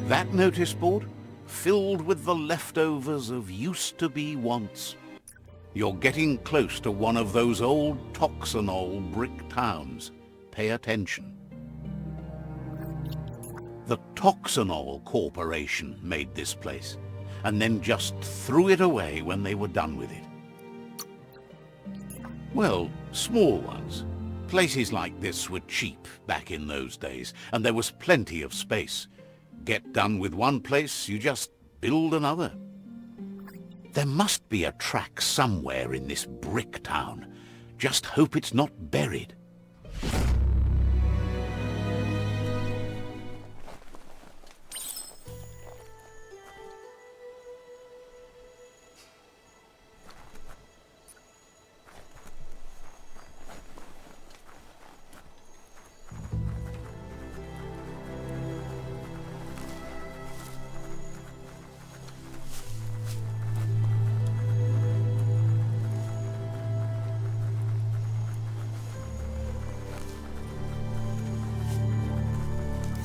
That notice board? Filled with the leftovers of used-to-be wants. You're getting close to one of those old 𝕃𝕆𝔼𝕼 brick towns. Pay attention. The 𝕃𝕆𝔼 Corporation made this place, and then just threw it away when they were done with it. Well, small ones. Places like this were cheap back in those days, and there was plenty of space. Get done with one place, you just build another. There must be a track somewhere in this brick town. Just hope it's not buried.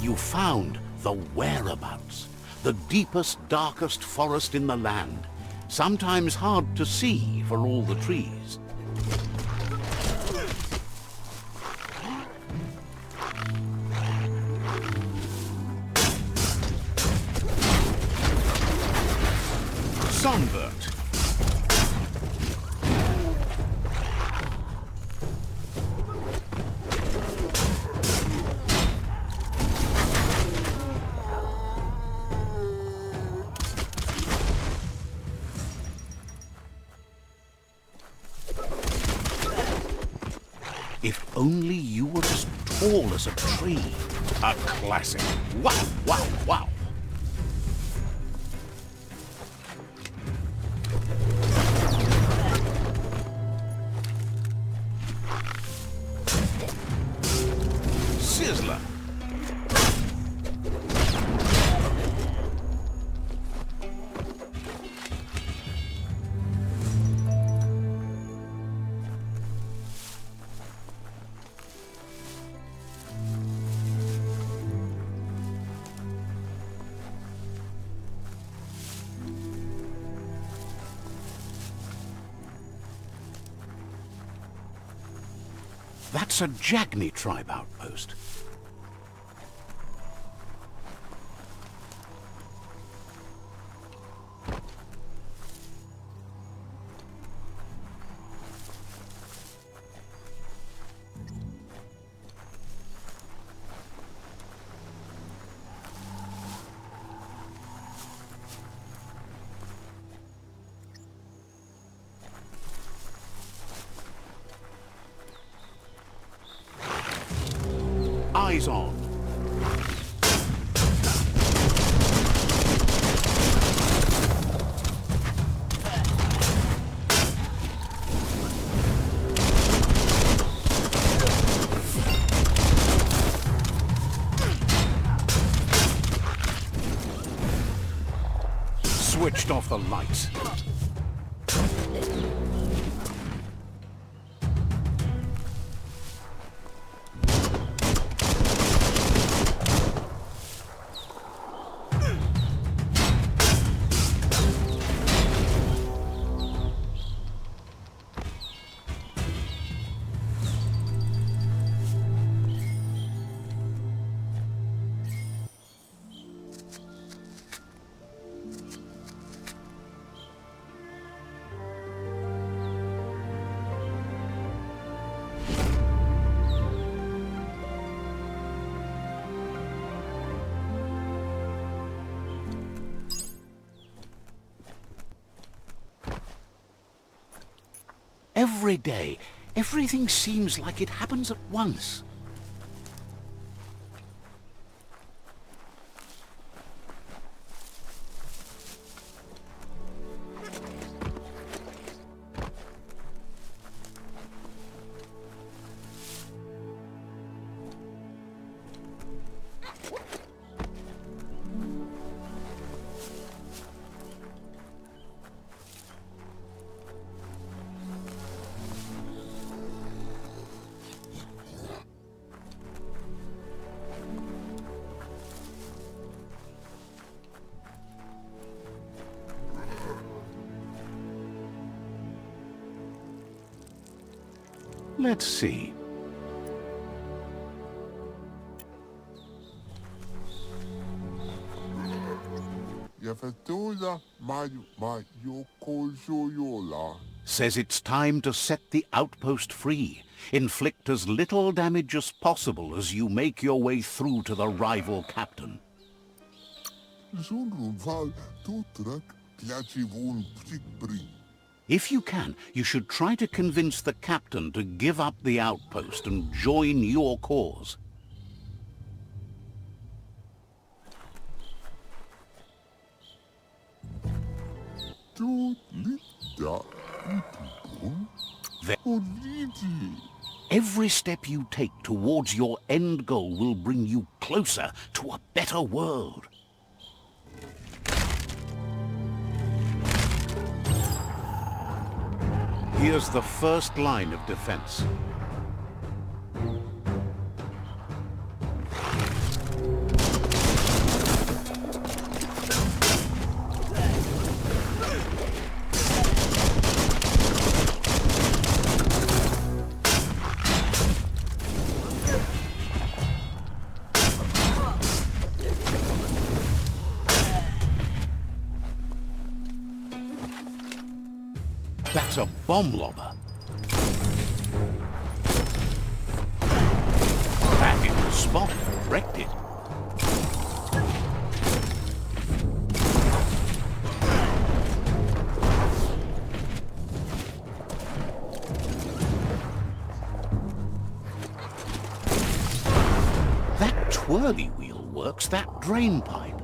You found the whereabouts, the deepest, darkest forest in the land, sometimes hard to see for all the trees. Sunburnt. If only you were as tall as a tree. A classic. Wow, wow, wow. Sizzler. That's a 𝕃𝕆𝕼 tribe outpost. Eyes on. Switched off the lights. Every day, everything seems like it happens at once. Let's see. Says it's time to set the outpost free. Inflict as little damage as possible as you make your way through to the rival captain. If you can, you should try to convince the captain to give up the outpost and join your cause. Every step you take towards your end goal will bring you closer to a better world. Here's the first line of defense. That's a bomb lobber. Back in the spot, wrecked it. That twirly wheel works that drain pipe.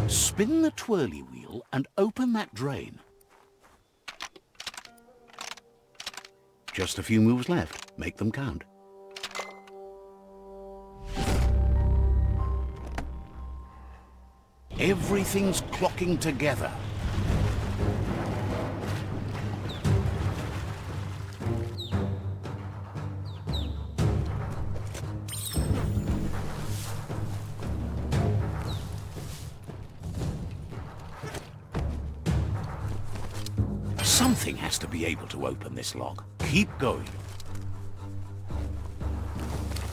Spin the twirly wheel and open that drain. Just a few moves left. Make them count. Everything's clocking together. Something has to be able to open this lock. Keep going.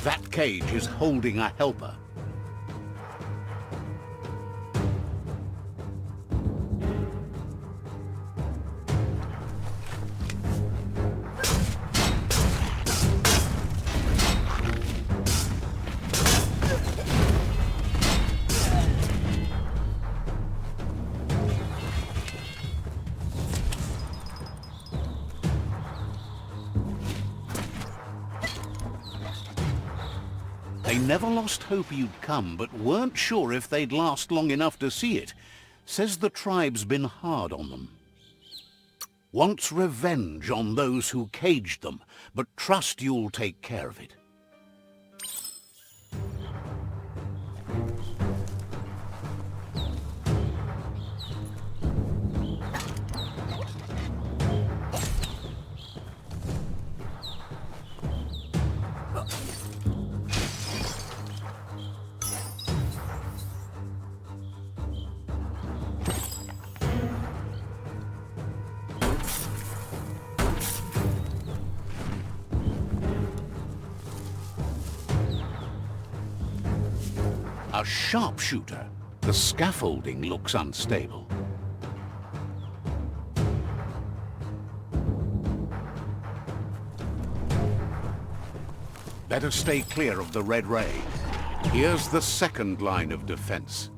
That cage is holding a helper. They never lost hope you'd come, but weren't sure if they'd last long enough to see it. Says the tribe's been hard on them. Wants revenge on those who caged them, but trust you'll take care of it. A sharpshooter. The scaffolding looks unstable. Better stay clear of the red ray. Here's the second line of defense.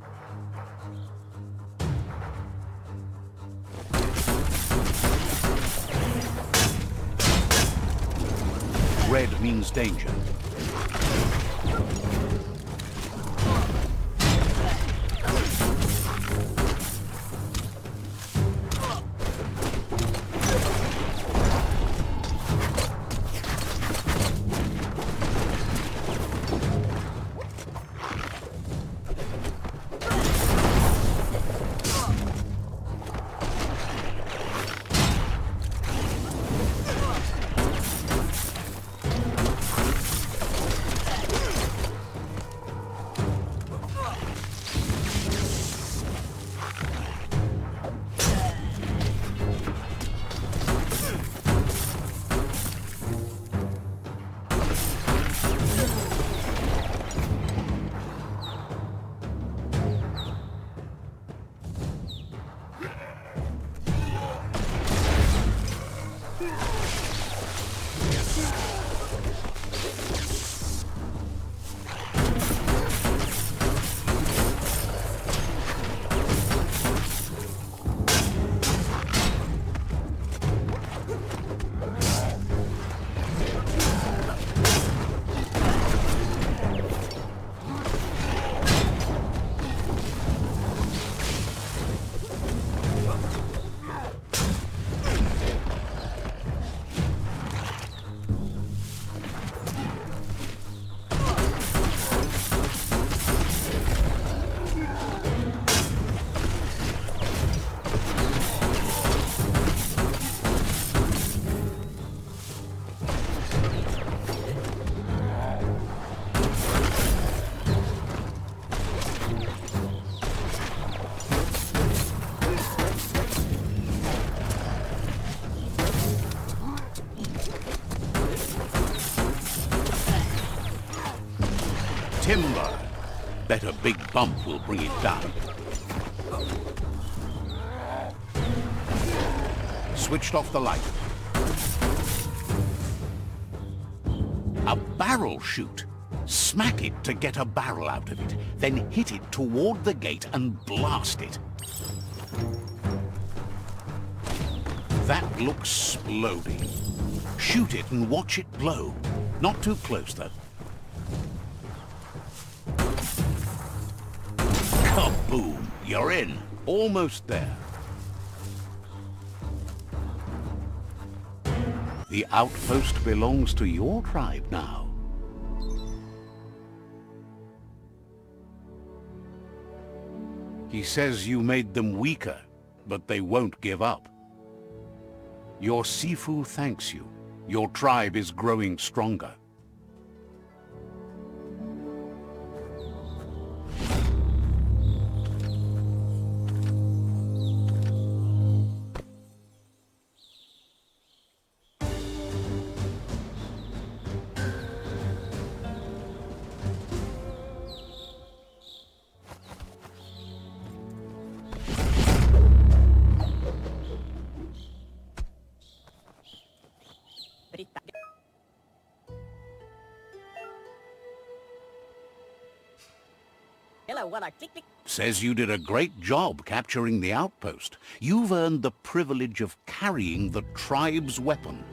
Red means danger. Timber. Bet a big bump will bring it down. Switched off the light. A barrel shoot. Smack it to get a barrel out of it, then hit it toward the gate and blast it. That looks splody. Shoot it and watch it blow. Not too close, though. Kaboom! You're in. Almost there. The outpost belongs to your tribe now. He says you made them weaker, but they won't give up. Your Sifu thanks you. Your tribe is growing stronger. Says you did a great job capturing the outpost. You've earned the privilege of carrying the tribe's weapon.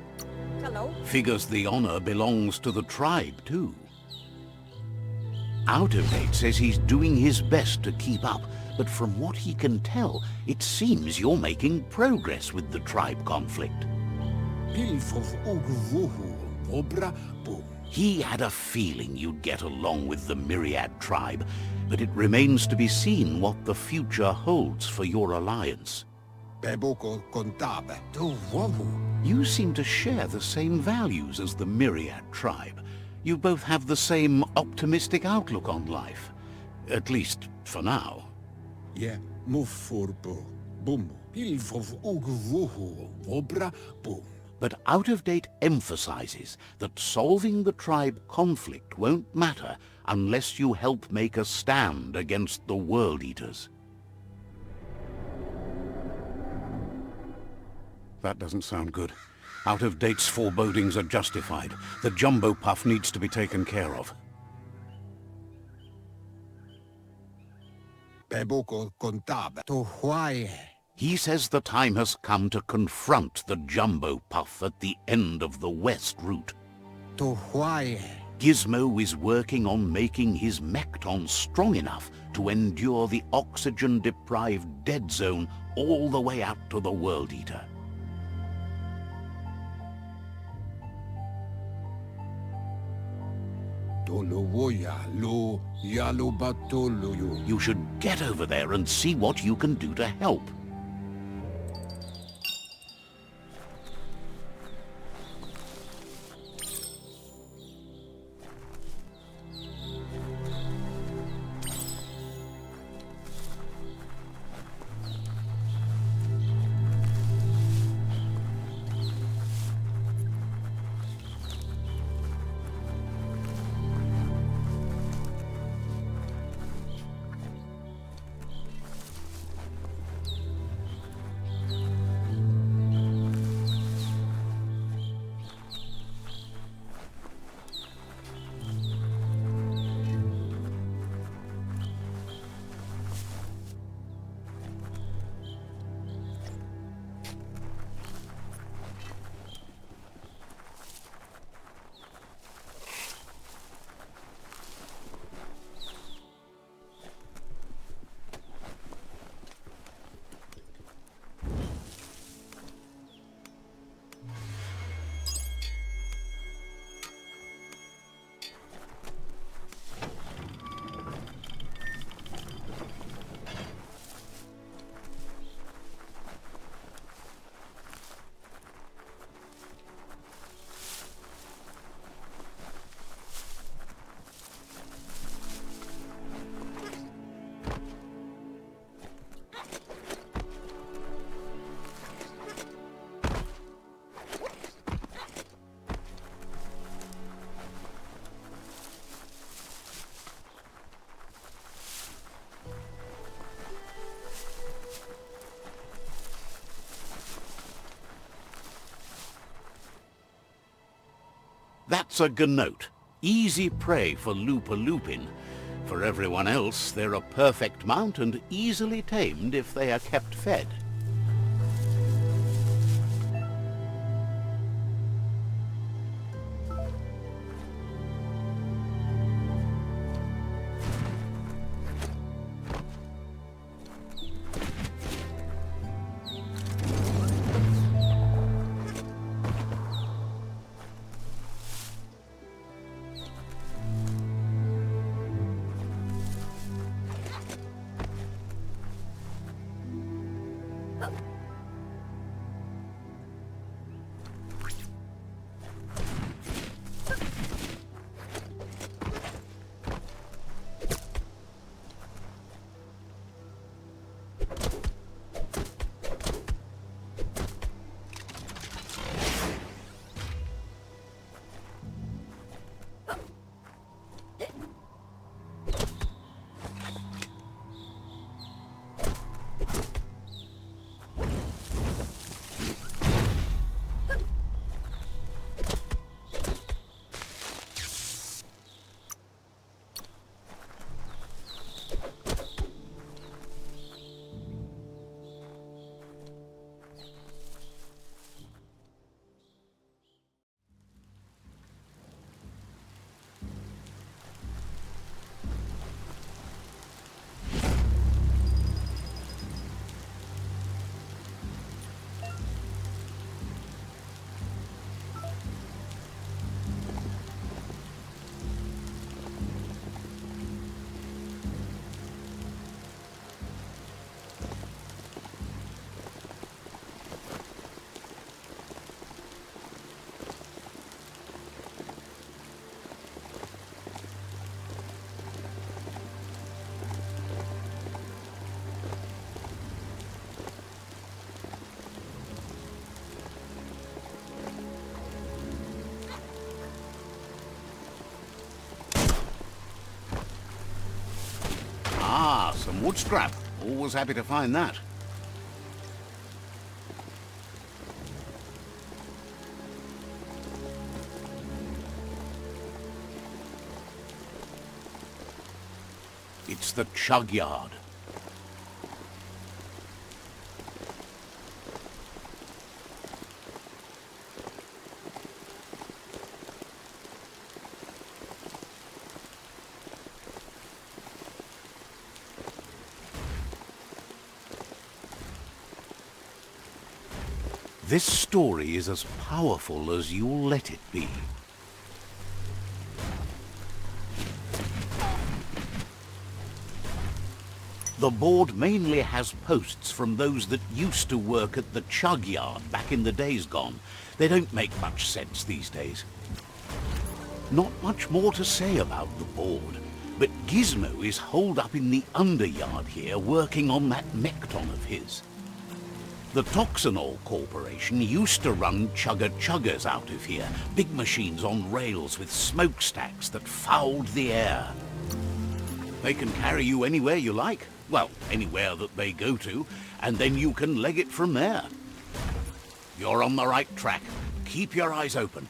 Hello. Figures the honor belongs to the tribe, too. Out of Date says he's doing his best to keep up, but from what he can tell, it seems you're making progress with the tribe conflict. He had a feeling you'd get along with the Myriad tribe, but it remains to be seen what the future holds for your alliance. You seem to share the same values as the Myriad tribe. You both have the same optimistic outlook on life. At least, for now. Yeah, move for boom. But Out of Date emphasizes that solving the tribe conflict won't matter unless you help make a stand against the World Eaters. That doesn't sound good. Out of Date's forebodings are justified. The jumbo puff needs to be taken care of. He says the time has come to confront the jumbo puff at the end of the west route. Gizmo is working on making his 𝕃𝕆𝕼 strong enough to endure the oxygen-deprived dead zone all the way out to the World Eater. You should get over there and see what you can do to help. That's a 𝕃𝕆𝕼, easy prey for 𝕃𝕆₈. For everyone else, they're a perfect mount and easily tamed if they are kept fed. Some wood scrap. Always happy to find that. It's the chug yard. This story is as powerful as you'll let it be. The board mainly has posts from those that used to work at the chug yard back in the days gone. They don't make much sense these days. Not much more to say about the board, but Gizmo is holed up in the underyard here working on that 𝕃𝕆𝕼 of his. The Toxanol Corporation used to run chugger-chuggers out of here, big machines on rails with smokestacks that fouled the air. They can carry you anywhere you like, well, anywhere that they go to, and then you can leg it from there. You're on the right track. Keep your eyes open.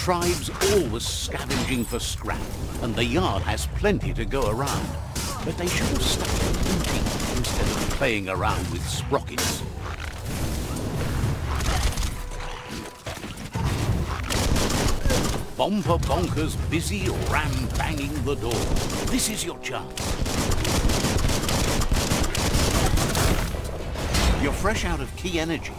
Tribe's always scavenging for scrap, and the yard has plenty to go around. But they should have started looting instead of playing around with sprockets. Bomper Bonker's busy ram-banging the door. This is your chance. You're fresh out of key energy.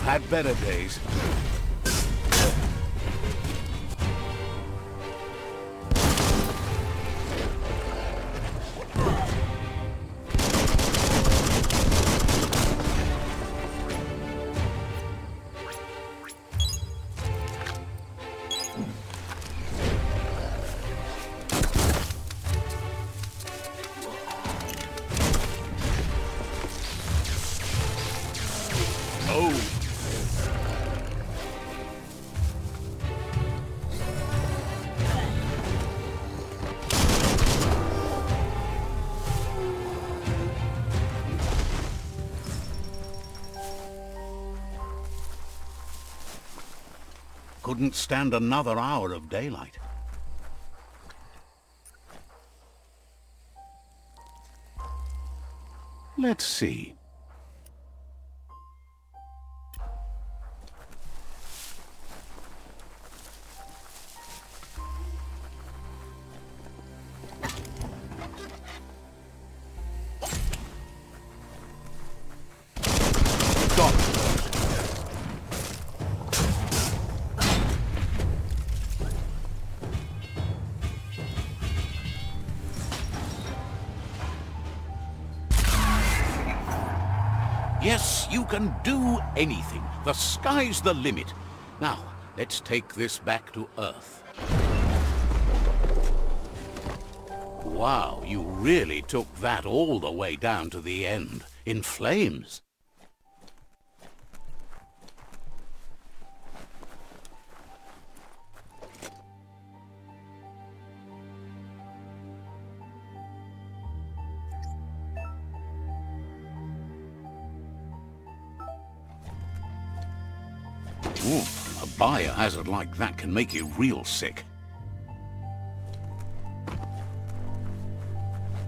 had better days. Couldn't stand another hour of daylight. Let's see. Yes, you can do anything. The sky's the limit. Now, let's take this back to Earth. Wow, you really took that all the way down to the end, in flames. Ooh, a biohazard like that can make you real sick.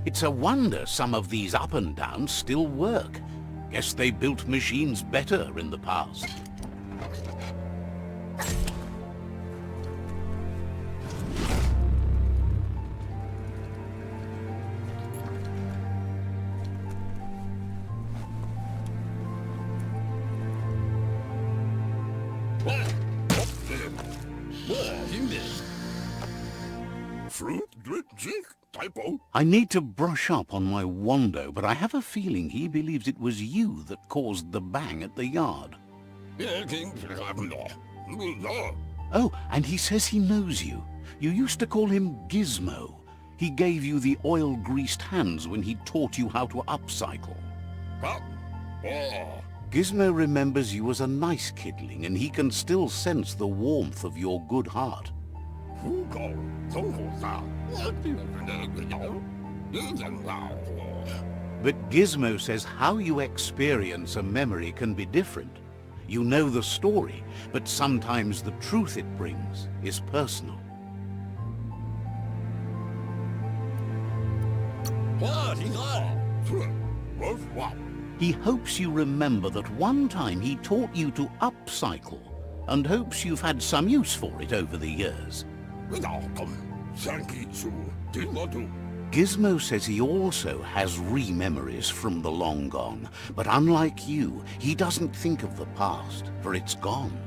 It's a wonder some of these up and downs still work. Guess they built machines better in the past. I need to brush up on my Wando, but I have a feeling he believes it was you that caused the bang at the yard. Oh, and he says he knows you. You used to call him Gizmo. He gave you the oil-greased hands when he taught you how to upcycle. Gizmo remembers you as a nice kidling, and he can still sense the warmth of your good heart. But Gizmo says how you experience a memory can be different. You know the story, but sometimes the truth it brings is personal. He hopes you remember that one time he taught you to upcycle, and hopes you've had some use for it over the years. Gizmo says he also has re-memories from the long gone, but unlike you, he doesn't think of the past, for it's gone.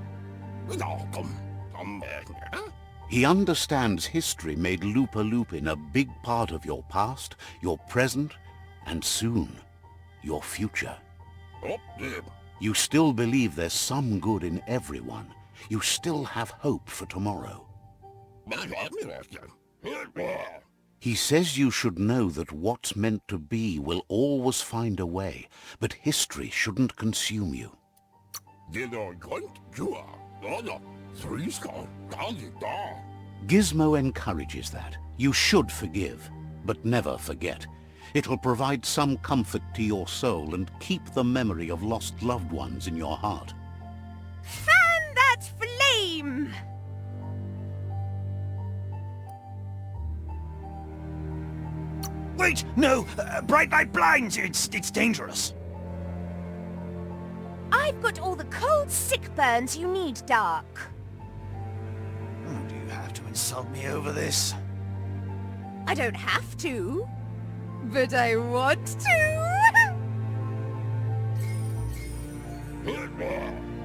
He understands history made 𝕃𝕆𝕼𝕼 a big part of your past, your present, and soon, your future. You still believe there's some good in everyone. You still have hope for tomorrow. He says you should know that what's meant to be will always find a way, but history shouldn't consume you. Gizmo encourages that. You should forgive, but never forget. It'll provide some comfort to your soul and keep the memory of lost loved ones in your heart. Fan that flame! Wait, no! Bright light blinds! It's dangerous. I've got all the cold sick burns you need, Dark. Oh, do you have to insult me over this? I don't have to, but I want to.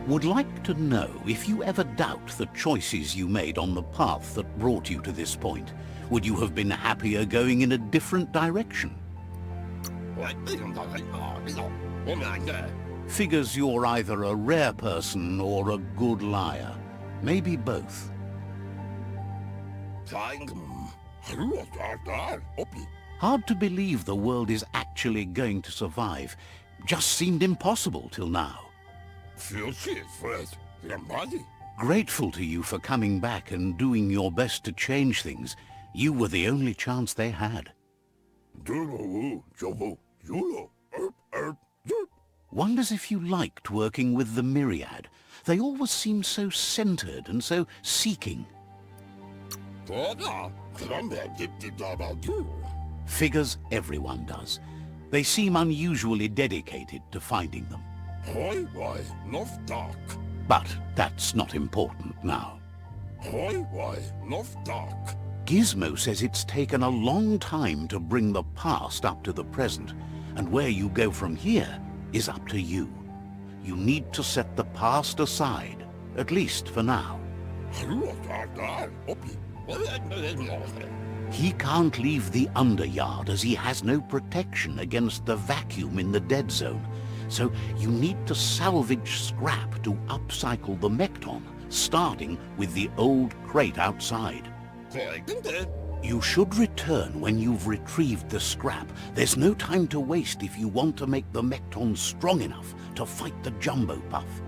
Would like to know if you ever doubt the choices you made on the path that brought you to this point. Would you have been happier going in a different direction? Figures you're either a rare person or a good liar. Maybe both. Hard to believe the world is actually going to survive. Just seemed impossible till now. Grateful to you for coming back and doing your best to change things. You were the only chance they had. Wonders if you liked working with the Myriad. They always seemed so centered and so seeking. Figures everyone does. They seem unusually dedicated to finding them. But that's not important now. Gizmo says it's taken a long time to bring the past up to the present, and where you go from here is up to you. You need to set the past aside, at least for now. He can't leave the underyard as he has no protection against the vacuum in the dead zone. So you need to salvage scrap to upcycle the 𝕃𝕆𝕼, starting with the old crate outside. You should return when you've retrieved the scrap. There's no time to waste if you want to make the 𝕃𝕆 strong enough to fight the Jumbo Puff.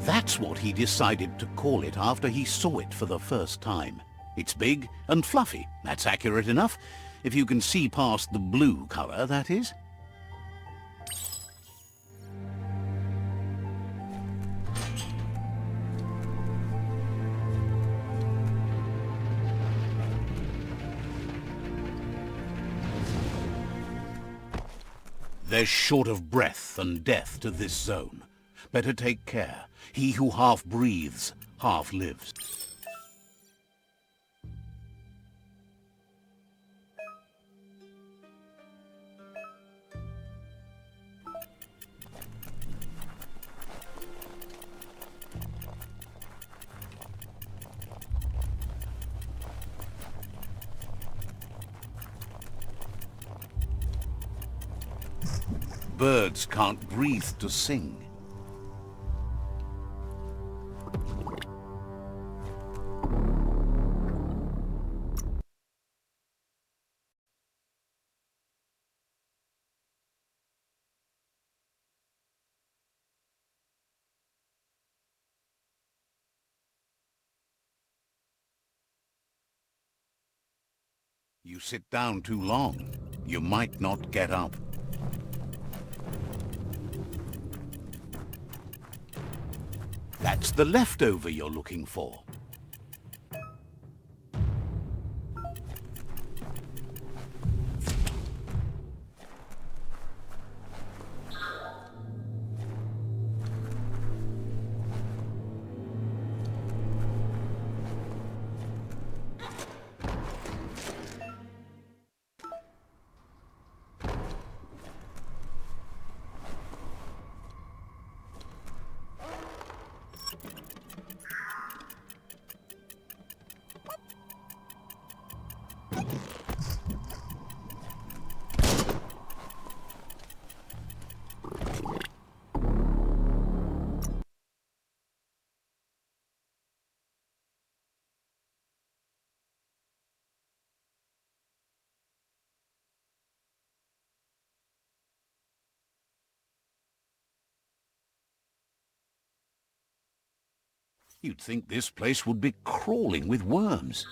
That's what he decided to call it after he saw it for the first time. It's big and fluffy. That's accurate enough. If you can see past the blue color, that is. There's short of breath and death to this zone. Better take care. He who half breathes, half lives. Birds can't breathe to sing. You sit down too long, you might not get up. That's the leftover you're looking for. You'd think this place would be crawling with worms.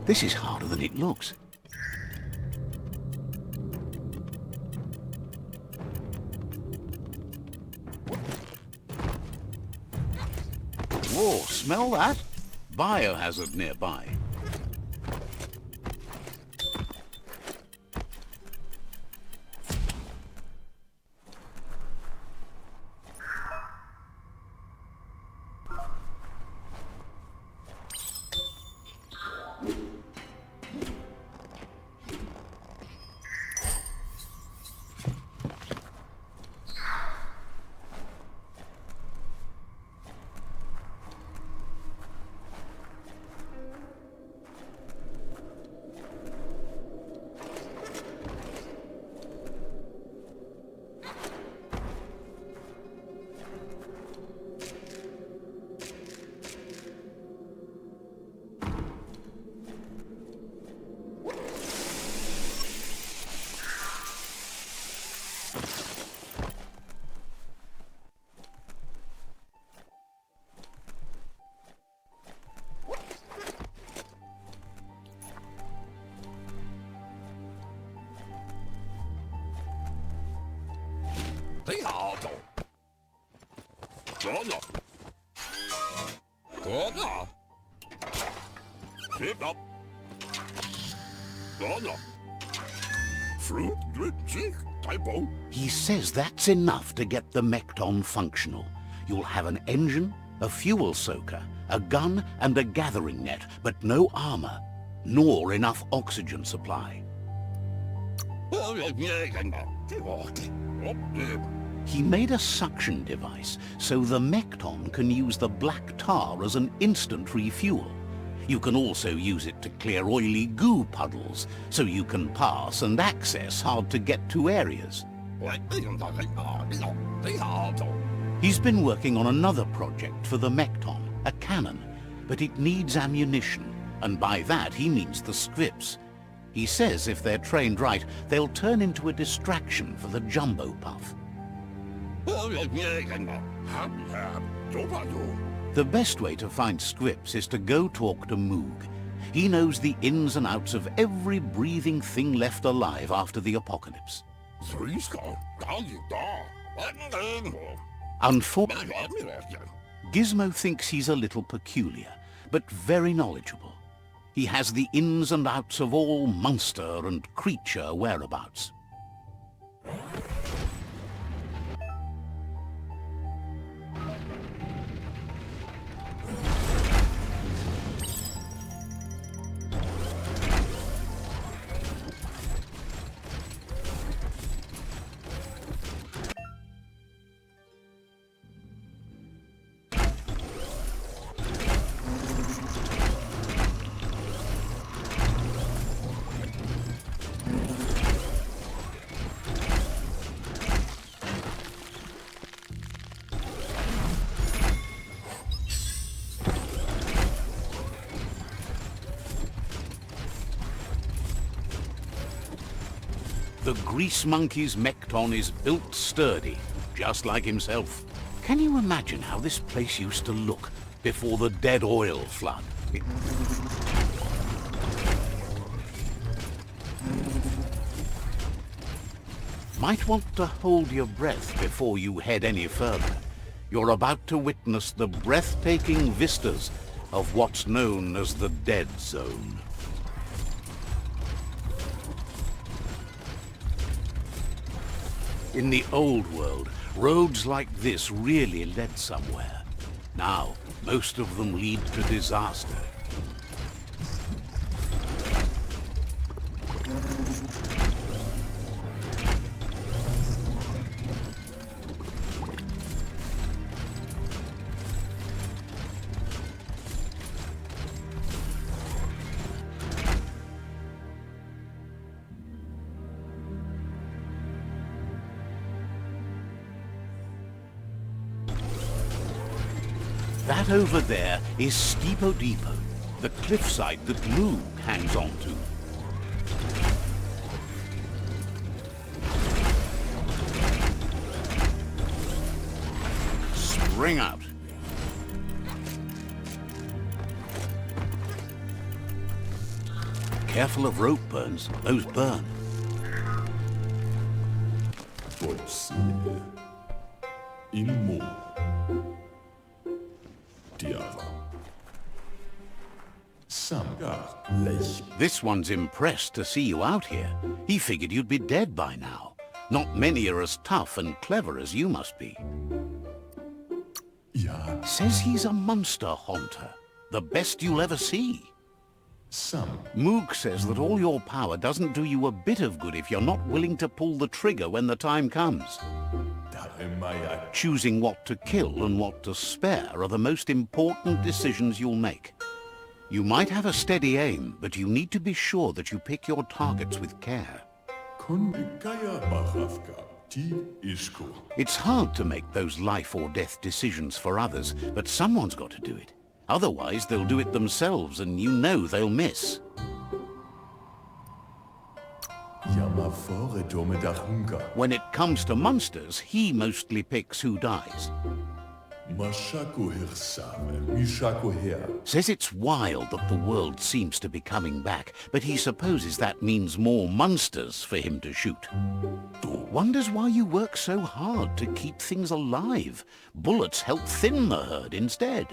This is harder than it looks. Whoa, smell that? Biohazard nearby. He says that's enough to get the 𝕃𝕆 functional. You'll have an engine, a fuel soaker, a gun and a gathering net, but no armor, nor enough oxygen supply. He made a suction device so the 𝕃𝕆 can use the black tar as an instant refuel. You can also use it to clear oily goo puddles, so you can pass and access hard-to-get-to areas. He's been working on another project for the 𝕃𝕆, a cannon, but it needs ammunition, and by that he means the scripts. He says if they're trained right, they'll turn into a distraction for the jumbo puff. The best way to find scripts is to go talk to Moog. He knows the ins and outs of every breathing thing left alive after the apocalypse. Unfortunately, Gizmo thinks he's a little peculiar, but very knowledgeable. He has the ins and outs of all monster and creature whereabouts. The grease monkey's 𝕃𝕆 is built sturdy, just like himself. Can you imagine how this place used to look before the dead oil flood? Might want to hold your breath before you head any further. You're about to witness the breathtaking vistas of what's known as the Dead Zone. In the old world, roads like this really led somewhere. Now, most of them lead to disaster. That over there is 𝕃𝕆ℕ𝔼𝕼𝕼, the cliffside that Moog hangs on to. Spring out. Careful of rope burns, those burn. This one's impressed to see you out here. He figured you'd be dead by now. Not many are as tough and clever as you must be. Says he's a monster haunter, the best you'll ever see. Moog says that all your power doesn't do you a bit of good if you're not willing to pull the trigger when the time comes. Choosing what to kill and what to spare are the most important decisions you'll make. You might have a steady aim, but you need to be sure that you pick your targets with care. It's hard to make those life or death decisions for others, but someone's got to do it. Otherwise, they'll do it themselves, and you know they'll miss. When it comes to monsters, he mostly picks who dies. Says it's wild that the world seems to be coming back, but he supposes that means more monsters for him to shoot. Wonders why you work so hard to keep things alive. Bullets help thin the herd instead.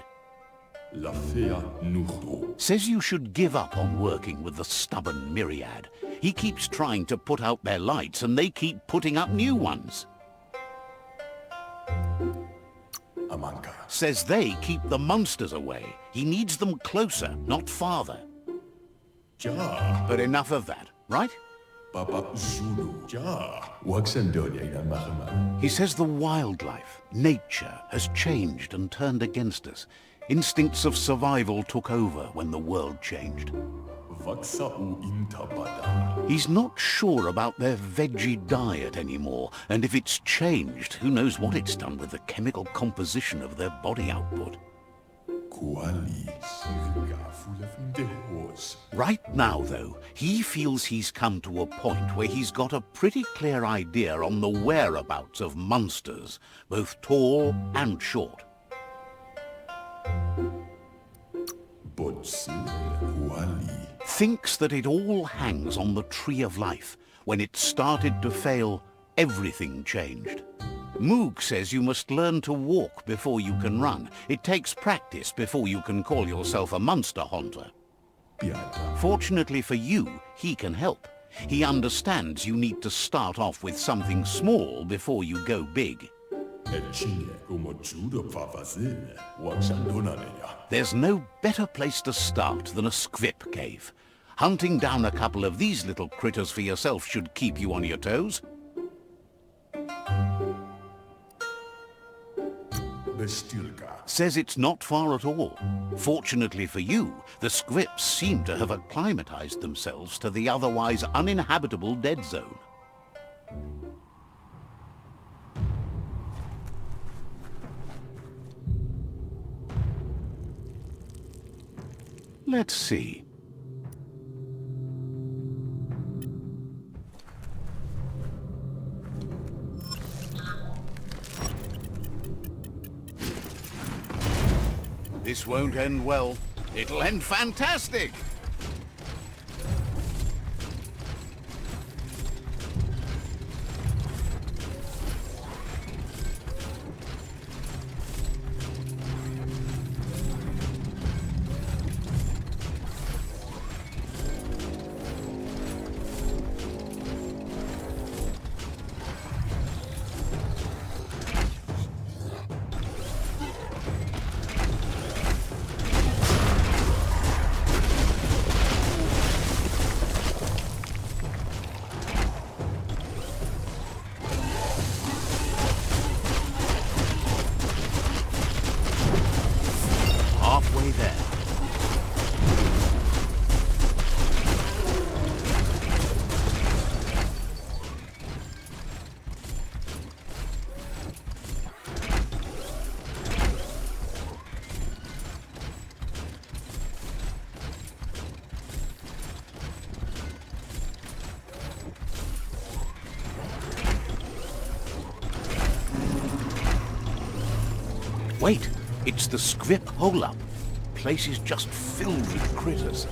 𝕃𝕆𝕼𝕼. Says you should give up on working with the stubborn Myriad. He keeps trying to put out their lights and they keep putting up new ones. Amanka. Says they keep the monsters away. He needs them closer, not farther. Ja. But enough of that, right? Papa Zulu. Ja. Waksandonia ina mahama. He says the wildlife, nature, has changed and turned against us. Instincts of survival took over when the world changed. Vaksa'u intabada. He's not sure about their veggie diet anymore, and if it's changed, who knows what it's done with the chemical composition of their body output. Kuali 𝕃𝕆𝕼𝔼𝕼𝕼. Right now, though, he feels he's come to a point where he's got a pretty clear idea on the whereabouts of monsters, both tall and short. Botse kuali. Thinks that it all hangs on the tree of life. When it started to fail, everything changed. Moog says you must learn to walk before you can run. It takes practice before you can call yourself a monster hunter. Piata. Fortunately for you, he can help. He understands you need to start off with something small before you go big. Echine como judo favazine. Waksandonaneya. There's no better place to start than a 6GB cave. Hunting down a couple of these little critters for yourself should keep you on your toes. Bestilka. Says it's not far at all. Fortunately for you, the 6GBs seem to have acclimatized themselves to the otherwise uninhabitable dead zone. Let's see. This won't end well. It'll end fantastic! Halfway there. Wait, it's the 6GB hole-up. Place is just filled with critters.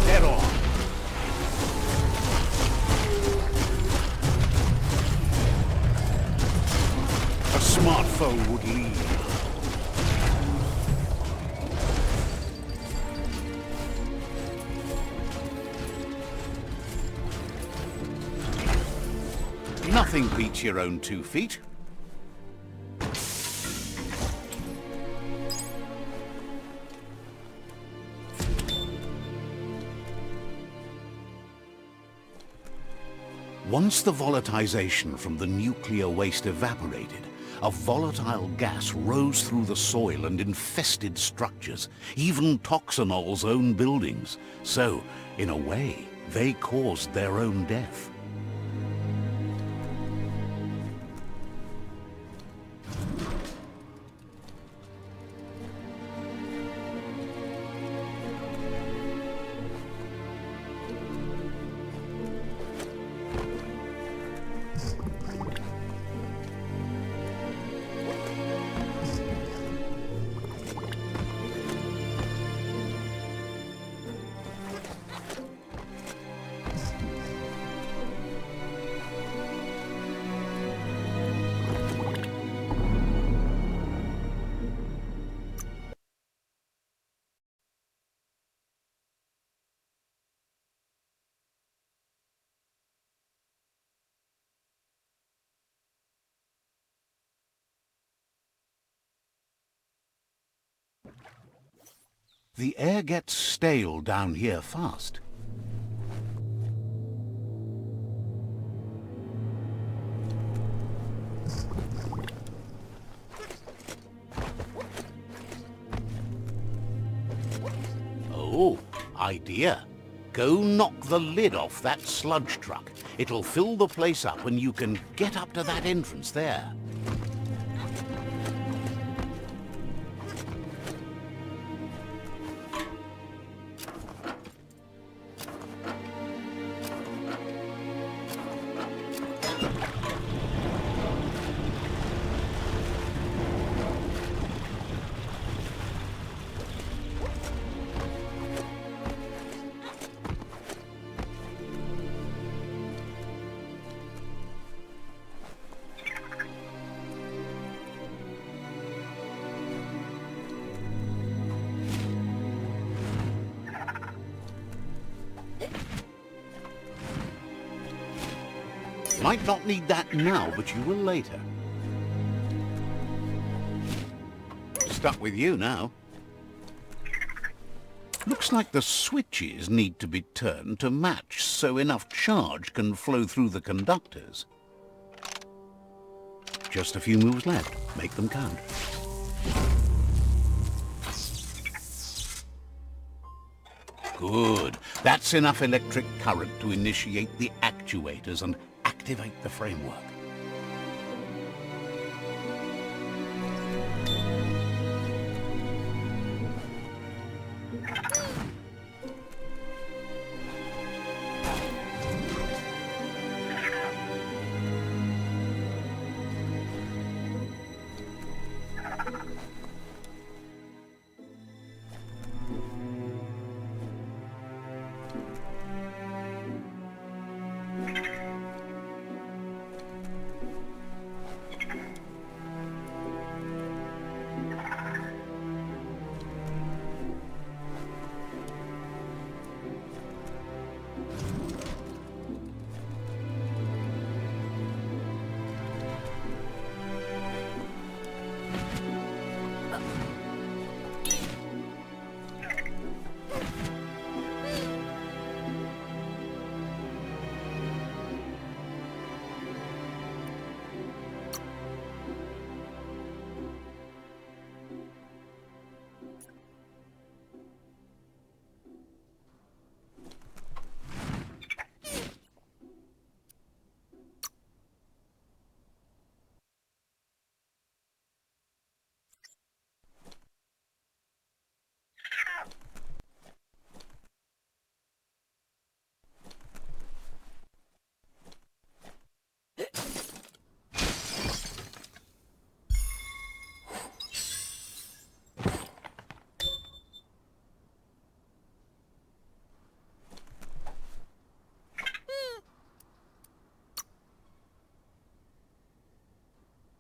Dead on. A smart foe would lead. Nothing beats your own 2 feet. Once the volatilization from the nuclear waste evaporated, a volatile gas rose through the soil and infested structures, even Toxanol's own buildings. So, in a way, they caused their own death. The air gets stale down here fast. Oh, idea. Go knock the lid off that sludge truck. It'll fill the place up and you can get up to that entrance there. Might not need that now, but you will later. Stuck with you now. Looks like the switches need to be turned to match so enough charge can flow through the conductors. Just a few moves left. Make them count. Good. That's enough electric current to initiate the actuators and activate the framework.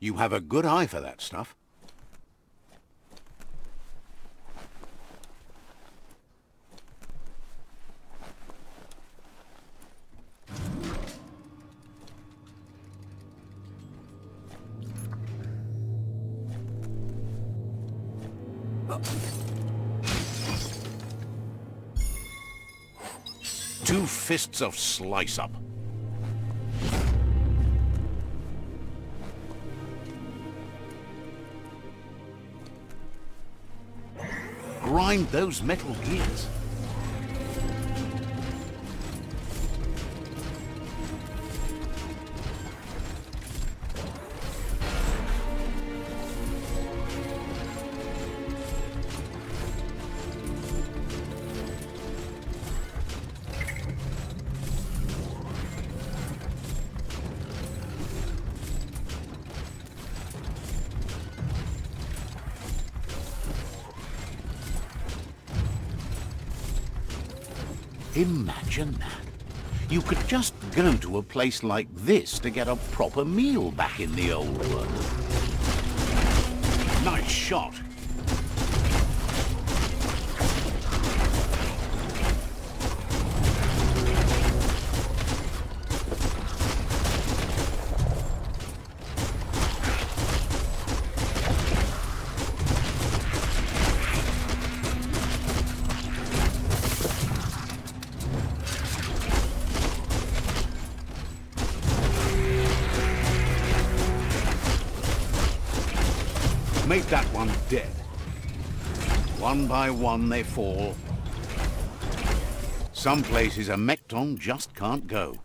You have a good eye for that stuff. Two fists of slice up. Grind those metal gears. Imagine that. You could just go to a place like this to get a proper meal back in the old world. Nice shot. made that one dead. One by one they fall. Some places a 𝕃𝕆 just can't go.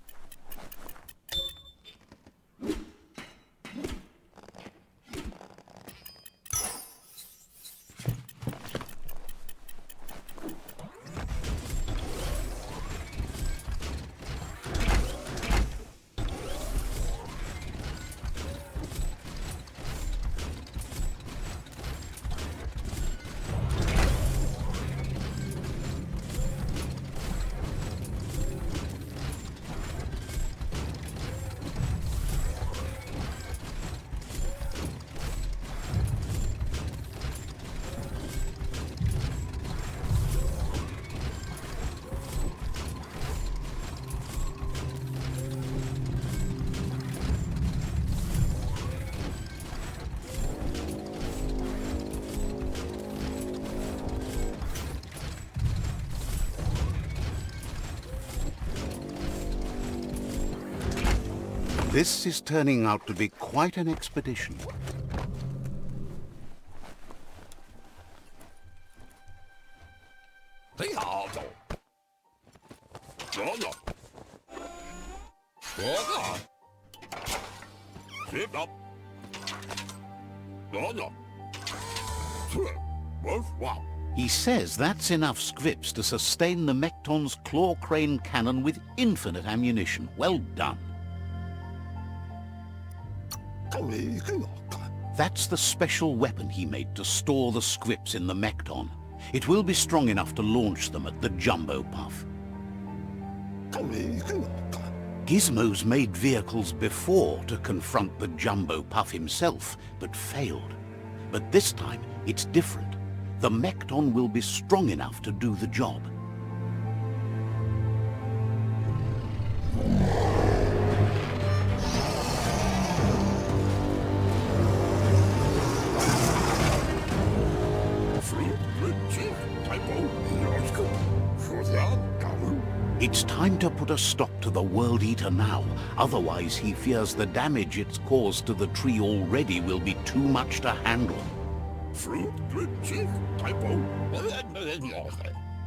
This is turning out to be quite an expedition. He says that's enough scripts to sustain the 𝕃𝕆's claw crane cannon with infinite ammunition. Well done. That's the special weapon he made to store the scripts in the 𝕃𝕆. It will be strong enough to launch them at the jumbo puff. Gizmo's made vehicles before to confront the jumbo puff himself, but failed. But this time, it's different. The 𝕃𝕆 will be strong enough to do the job. It's time to put a stop to the World Eater now, otherwise he fears the damage it's caused to the tree already will be too much to handle.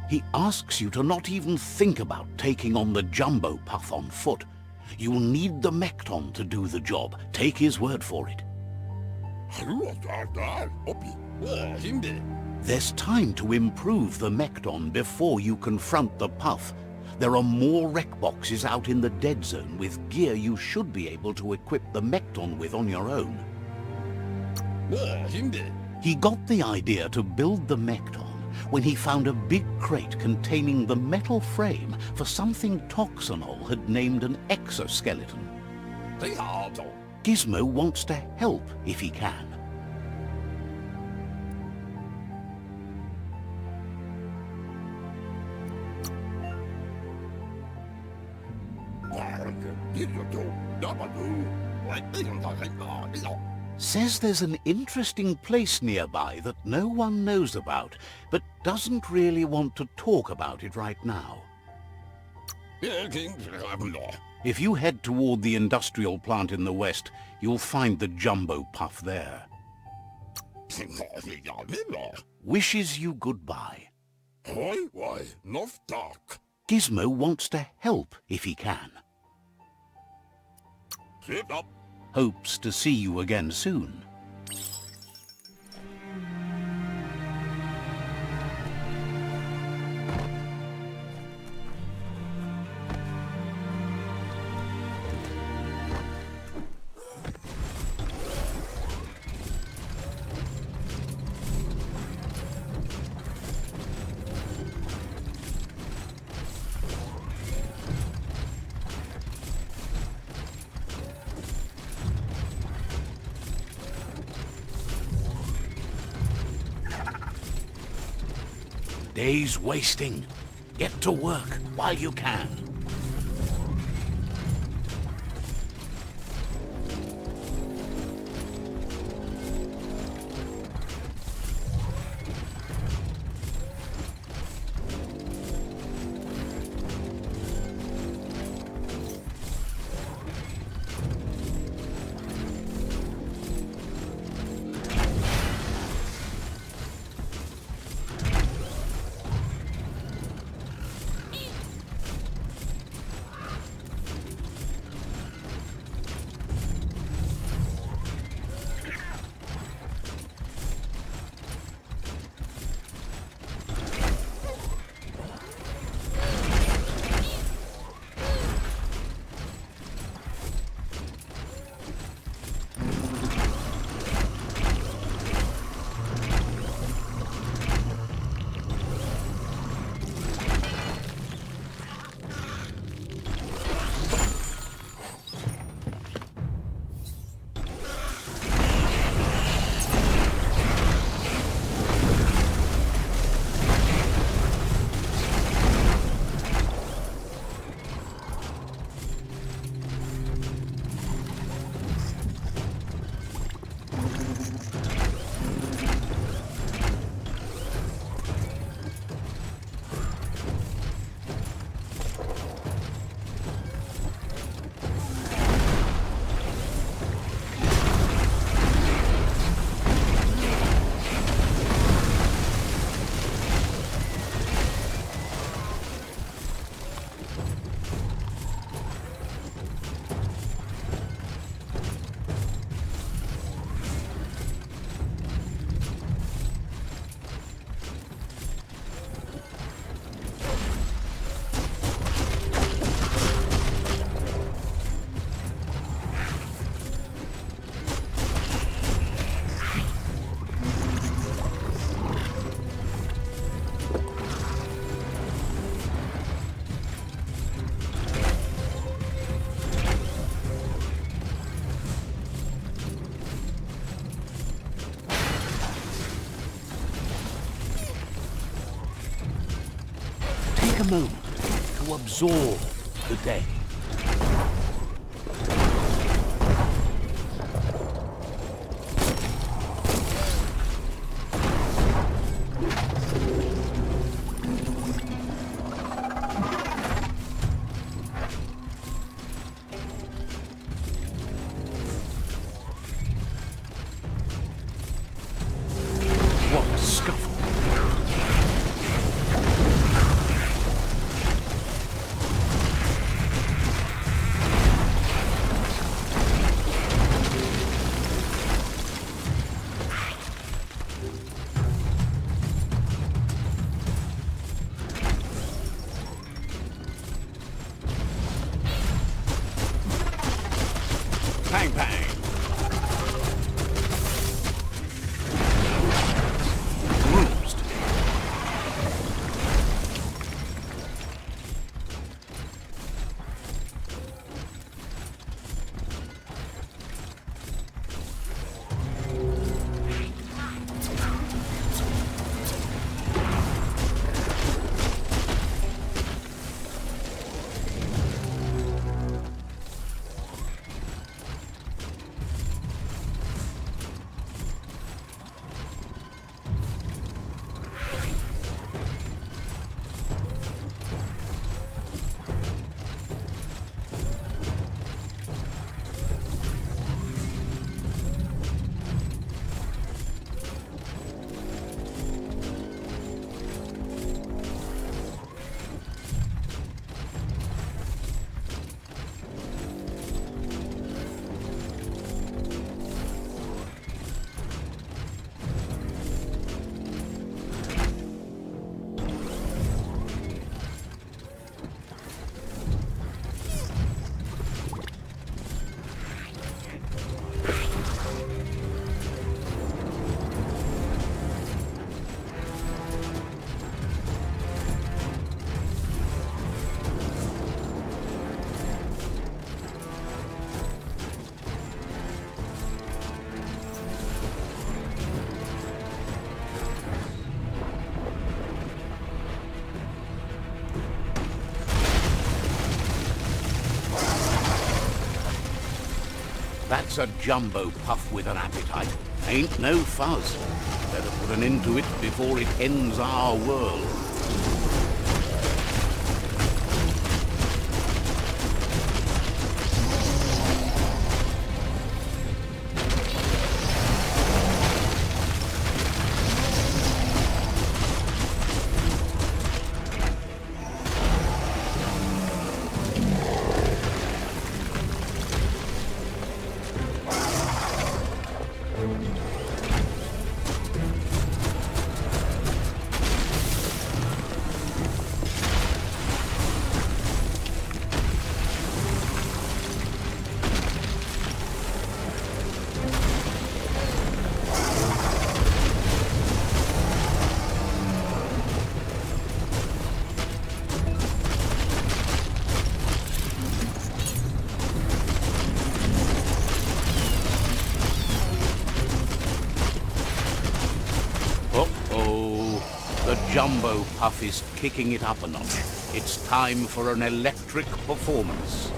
He asks you to not even think about taking on the jumbo puff on foot. You'll need the 𝕃𝕆 to do the job. Take his word for it. There's time to improve the 𝕃𝕆 before you confront the puff. There are more wreck boxes out in the dead zone with gear you should be able to equip the 𝕃𝕆 with on your own. He got the idea to build the 𝕃𝕆 when he found a big crate containing the metal frame for something 𝕃𝕆𝕼 had named an exoskeleton. Gizmo wants to help if he can. Says there's an interesting place nearby that no one knows about, but doesn't really want to talk about it right now. If you head toward the industrial plant in the west, you'll find the jumbo puff there. Wishes you goodbye. Gizmo wants to help if he can. Hopes to see you again soon. Days wasting. Get to work while you can. Take a moment to absorb the day. What a scuffle. Bang, bang. Bruised. That's a jumbo puff with an appetite. Ain't no fuzz. Better put an end to it before it ends our world. The jumbo puff is kicking it up a notch. It's time for an electric performance.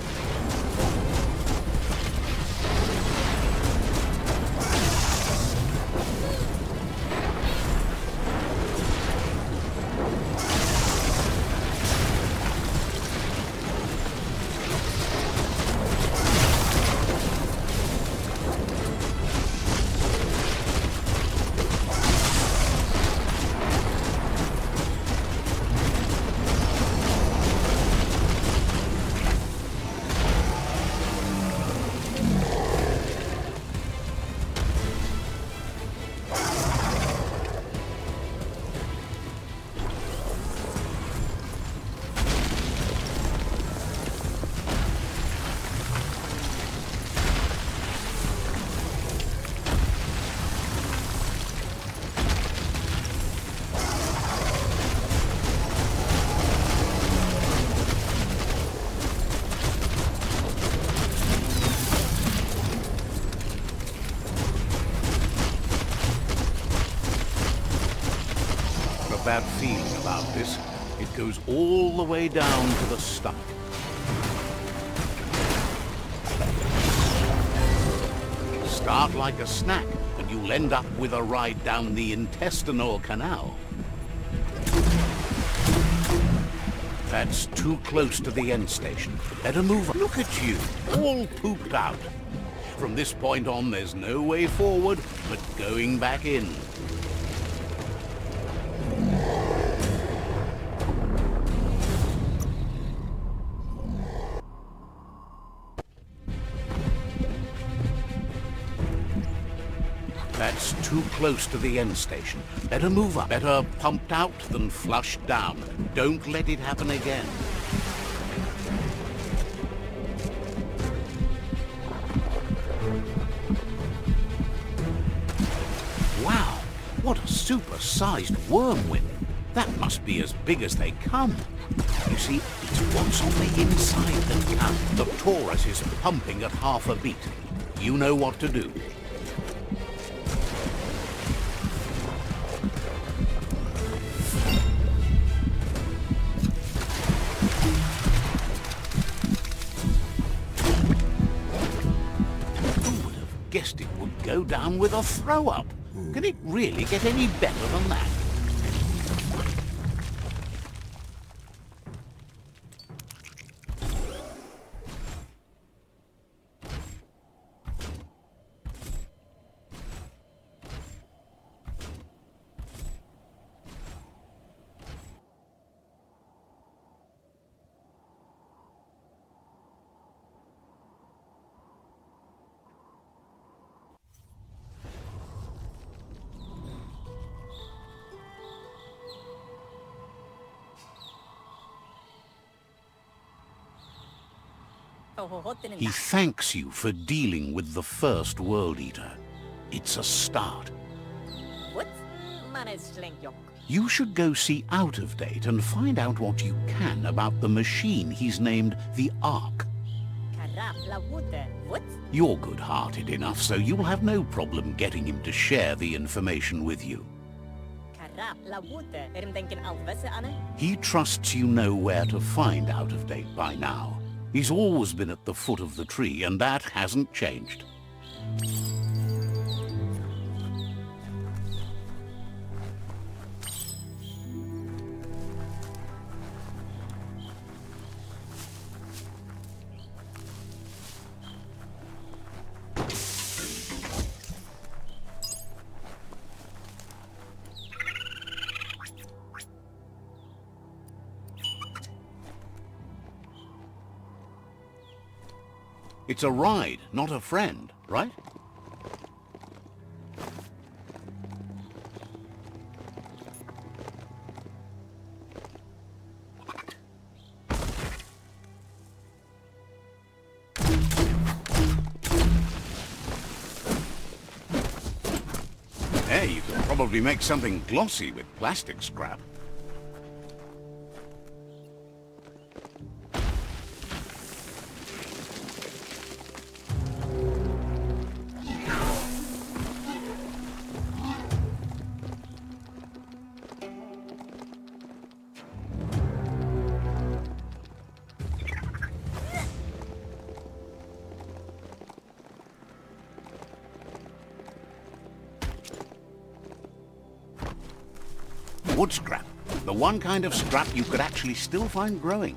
Bad feeling about this. It goes all the way down to the stomach. Start like a snack, and you'll end up with a ride down the intestinal canal. That's too close to the end station. Better move on. Look at you, all pooped out. From this point on, there's no way forward but going back in. That's too close to the end station. Better move up. Better pumped out than flushed down. Don't let it happen again. Wow, what a super-sized wormwind. That must be as big as they come. You see, it's what's on the inside that counts. The torus is pumping at half a beat. You know what to do. Guessed it would go down with a throw-up. Can it really get any better than that? He thanks you for dealing with the first World Eater. It's a start. You should go see Out of Date and find out what you can about the machine he's named the Ark. You're good-hearted enough, so you'll have no problem getting him to share the information with you. He trusts you know where to find Out of Date by now. He's always been at the foot of the tree, and that hasn't changed. It's a ride, not a friend, right? Hey, you could probably make something glossy with plastic scrap. Wood scrap. The one kind of scrap you could actually still find growing.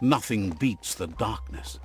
Nothing beats the darkness.